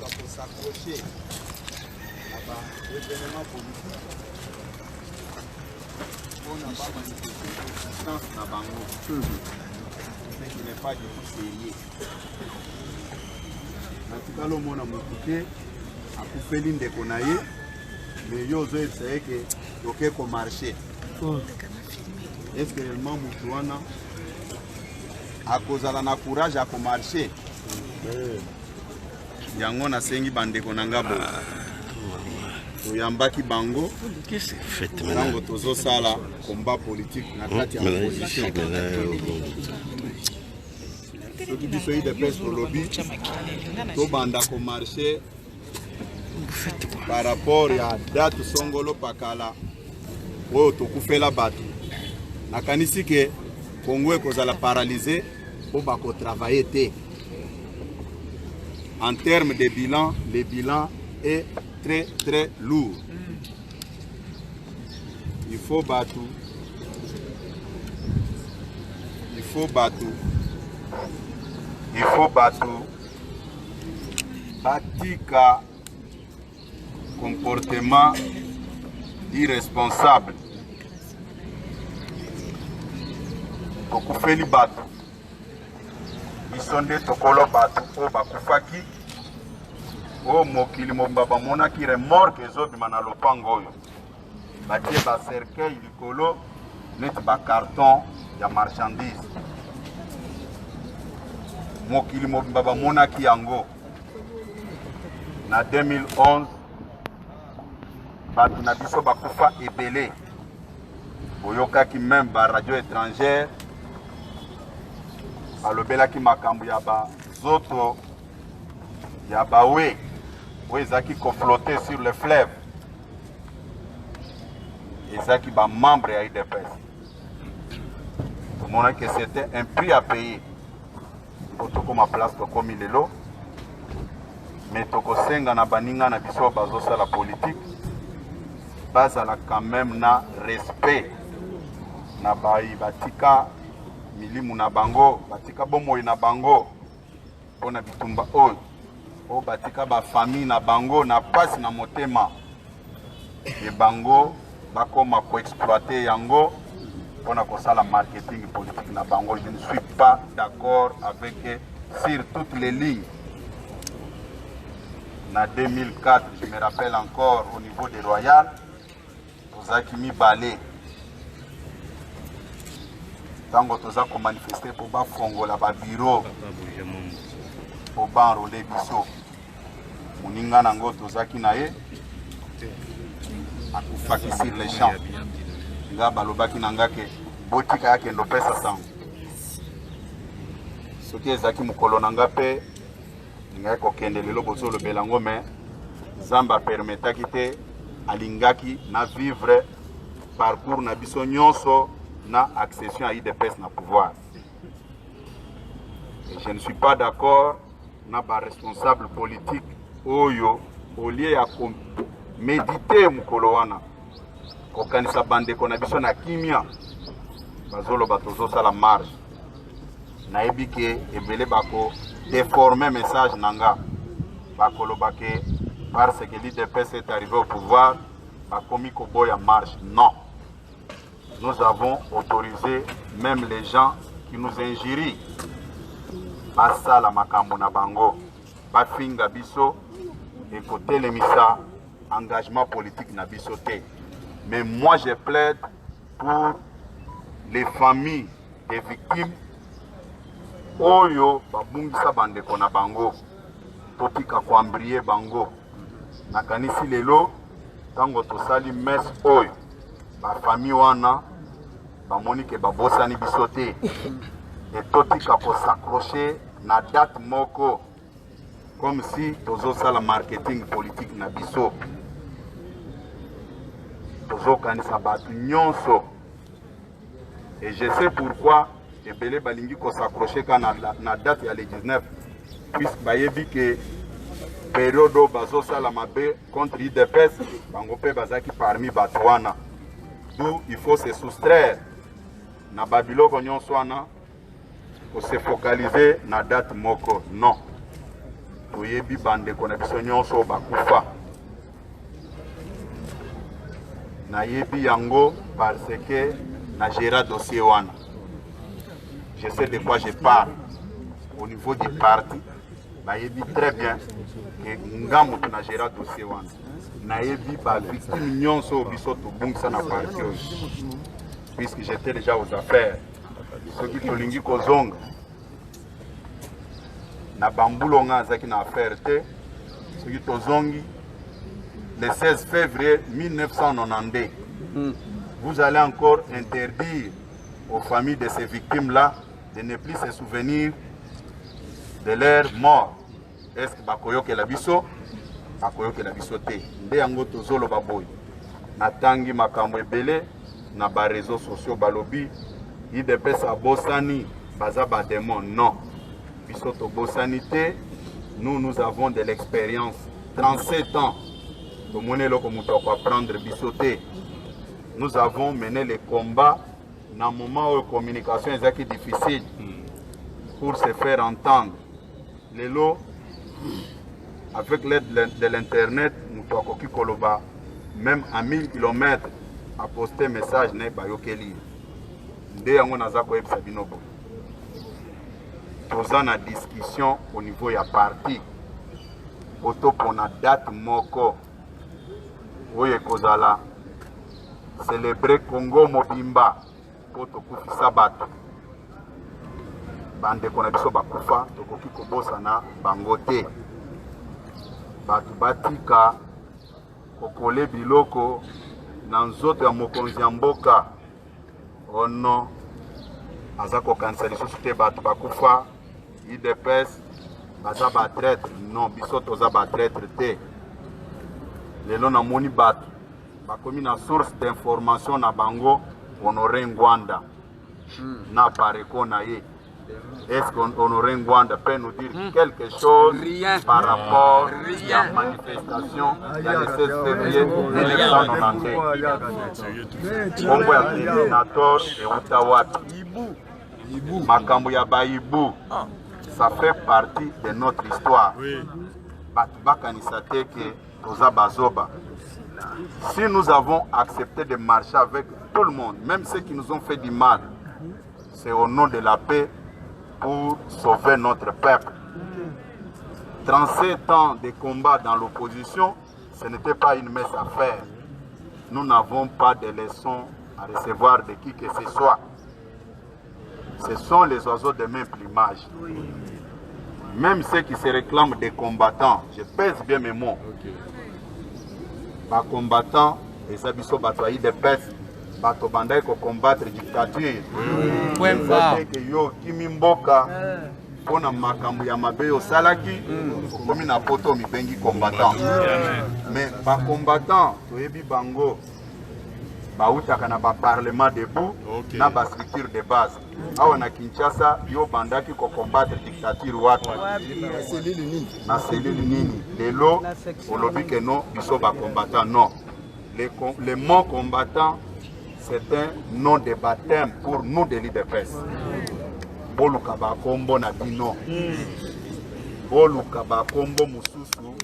pour s'accrocher à l'événement politique. On n'a pas manifesté de distance dans Bango. Ce qui n'est pas du tout sérieux. En tout cas, le monde a montré à couper l'une des conailles, mais il y a essayé que le marché. Est-ce que réellement Moutouana a causé la courage à marcher? Yango na sengi bandeko nangabo oyambaki bango nango tozo sala combat politique na kati ya opposition soki biso yi de presse lobby to banda ko marcher par rapport ya date songolo pakala oyo tokufela bato nakanisi ke Congo ekozala paralysé po bako travailler te. En termes de bilan, le bilan est très très lourd. Il faut battre. Il faut battre. Il faut battre. Batika comportement irresponsable. Tokufeli batu. Isonde tokolo batu o bakufaki. O mokili mombaba mona ki remorque ezobi mana lopango oyo. Batie ba cercueil likolo net ba carton ya marchandise. Mokili mombaba mona ki yango. Na 2011 batu na biso bakufa ebele. Boyoka ki même ba radio étrangère alobelaki makambo ya ba zoto ya bawe qui flottait sur le fleuve. Et ça qui va membre à IDPS. Tout le monde que c'était un prix à payer. Pour tout comme place comme il est là. Mais tout comme senga na baninga na biso bazosa la politique. Base à la quand même na respect. Na bayi batika milimu na bango, batika bomo na bango. On a bitumba oyo. O batika ba famille na bango na passe na motema e bango bakoma ko exploiter yango pona ko sala marketing politique na bango. Je ne suis pas d'accord avec sur toutes les lignes. Na 2004, je me rappelle encore au niveau des Royal, tozaki mi balé tango toza ko manifester pour ba fongola ba bureau pour ba enrôler biso. Muninga nango tozaki na ye akufaki sur les champs nga balobaki nanga ke botika yake ndo pesa sango soki ezaki mukolo nanga pe ngai kokende lelo bozolo belango me Zamba permetaki te alingaki na vivre parcours na biso nyonso na accession à IDPS na pouvoir. Et je ne suis pas d'accord na ba responsable politique oyo au lieu ya méditer mukolo wana kokanisa bande kona biso na kimia bazolo batozo sala marge na ebike ebele bako déformer message nanga bakolo bake parce que l'IDPS est arrivé au pouvoir bakomi koboya marge. Non, nous avons autorisé même les gens qui nous injurient basala makambo na bango bafinga biso et côté l'émissa engagement politique na bisoté. Mais moi je plaide pour les familles des victimes oyo babungisa bandeko na bango totika kwambrier bango nakanisi lelo tango tosali messe oyo ba famille wana bamoni ke babosani bisoté et totika ko s'accrocher na date moko comme si tozo sala marketing politique na biso tozo kanisa batu nyonso. Et je sais pourquoi ebele balingi ko s'accrocher kana na date ya le 19 puisque bayebi ke période bazo sala mabe contre IDPS bango pe bazaki parmi batu wana, d'où il faut se soustraire na babiloko nyonso wana ko se focaliser na date moko. Non, toyebi bandeko na biso nyonso bakufa. Nayebi yango parce que na géré dossier wana. Je sais de quoi je parle. Au niveau du parti, nayebi très bien que ngamu na géré dossier wana. Nayebi ba victime nyonso biso to bungisa na parti. Puisque j'étais déjà aux affaires. Ce qui tolingi kozonga na bambulo nga zaki na affaire te. Ce qui tozongi le 16 février 1992. Vous allez encore interdire aux familles de ces victimes-là de ne plus se souvenir de leur mort. Est-ce que bakoyoke la biso? Bakoyoke la biso te. Nde yango tozolo baboy. Natangi makambo ebele na ba réseaux sociaux balobi IDPS abosani baza ba démon. Non. Biso to bosani te. Nous avons de l'expérience. 37 ans. Nous avons mené les combats dans un moment où la communication est difficile pour se faire entendre. Les lots, avec l'aide de l'internet, nous avons même à 1000 km à poster un message. Nous avons une discussion au niveau de la partie. Auto pour la date moko. Oye kozala célébrer Congo Mobimba poto kufisa bato bande kona biso bakufa tokoki kobosa na bango te bato batika kokole biloko na nzoto ya mokonzi ya mboka ono aza kokanisa lisusu te bato bakufa IDPS baza batraître. Non, biso toza batraître te. Lelo na moni bato bakomi na source d'information na bango Honoré Ngwanda na pareko na ye. Est-ce qu'Honoré Ngwanda peut nous dire quelque chose par rapport à la manifestation il y a le 16 février 1992? Congo ya Terminator et Utawati makambo ya Baibu, ça fait partie de notre histoire. Si nous avons accepté de marcher avec tout le monde, même ceux qui nous ont fait du mal, c'est au nom de la paix pour sauver notre peuple. 37 ans de combat dans l'opposition, ce n'était pas une mince affaire. Nous n'avons pas de leçons à recevoir de qui que ce soit. Ce sont les oiseaux de même plumage. Même ceux qui se réclament des combattants, je pèse bien mes mots. Les combattants, les abisso batoyi de pèse, bato bandai ko combattre dictature. Que yo kimimboka pona makambo ya mabe yo salaki, komi na poto mi bengi combattant. Mais ba combattant, toyebi bango bautaka na ba parlement debout, na ba structure de base. Awa na Kinshasa yo bandaki ko combattre dictature watu na cellule nini lelo olobi que non biso ba combattant. Non, le mot combattant c'est un nom de baptême pour nous de l'IDPS. Boluka ba kombo na bino boluka ba kombo mususu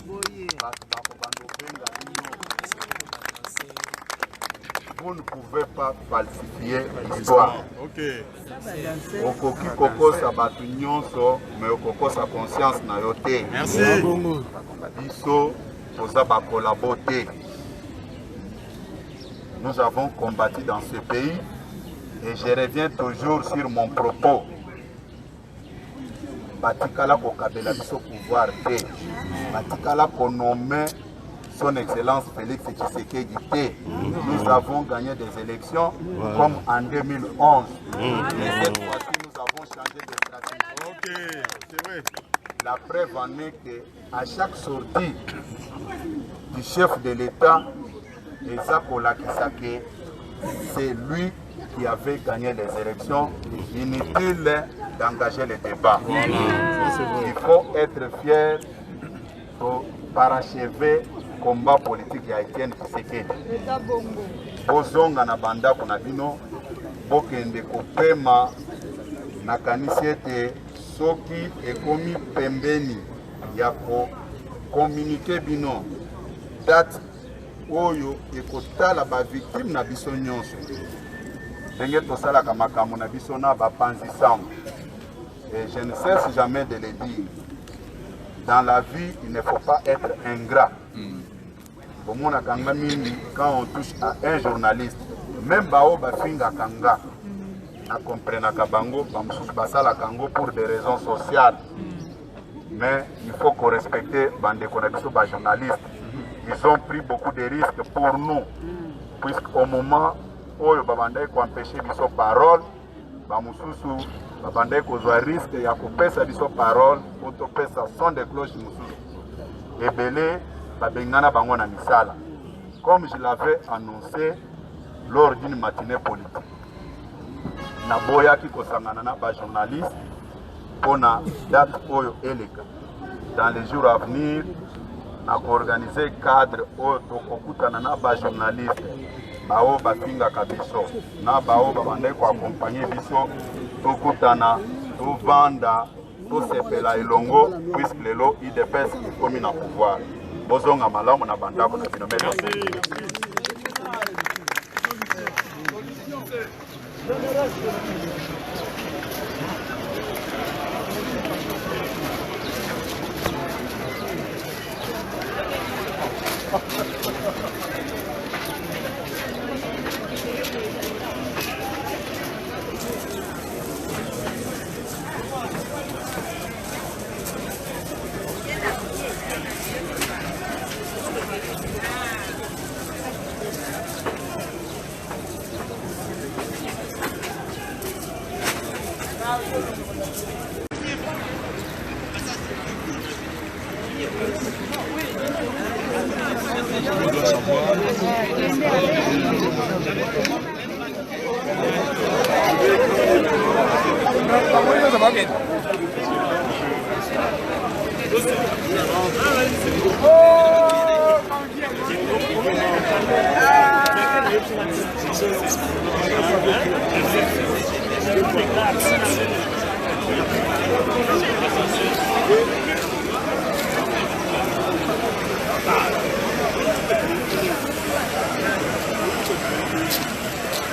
vous ne pouvez pas falsifier l'histoire. Okoki koko sa batu nyonso, mais okoko sa conscience na yote. Merci. Biso toza ba collaborer. Nous avons combattu dans ce pays et je reviens toujours sur mon propos. Batikala ko kabela biso pouvoir te. Batikala ko nommer Son Excellence Félix Tshisekedi. Nous avons gagné des élections comme en 2011. Et cette fois-ci, nous avons changé de stratégie. C'est vrai. La preuve en est qu'à chaque sortie du chef de l'État, Ezakola Kisake, c'est lui qui avait gagné les élections. Inutile d'engager le débat. Il faut être fier pour parachever combat politique ya Etienne Tshisekedi. Bozonga na banda kuna bino bokende kopema na kanisi ete soki ekomi pembeni ya communiquer bino date oyo ekotala ba victime na biso nyonso ndenge tosalaka makambo na biso na bapanzi sango. Et je ne cesse jamais de le dire, dans la vie il ne faut pas être ingrat. Quand on touche à un journaliste, même bao bafinga kanga na comprena kabango basala kango pour des raisons sociales, mais il faut qu'on respecte bande connexion ba journalistes. Ils ont pris beaucoup de risques pour nous, puisqu'au moment où ils ont empêché biso parole, bamususu babandai kozwa risque ya kopesa biso parole pour topesa son de cloche mususu ebele babengana bango na misala, comme je l'avais annoncé lors d'une matinée politique. Naboyaki kosangana na ba journaliste pona date oyo eleka. Dans les jours à venir na organiser cadre oyo tokokutana na ba journaliste bao bafingaka biso na bao babandai koaccompagner biso tokutana tovanda tosepela elongo, puisque lelo IDPS ekomi na pouvoir. Bozonga malamu na bandako na bino.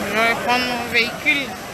Je vais prendre mon véhicule.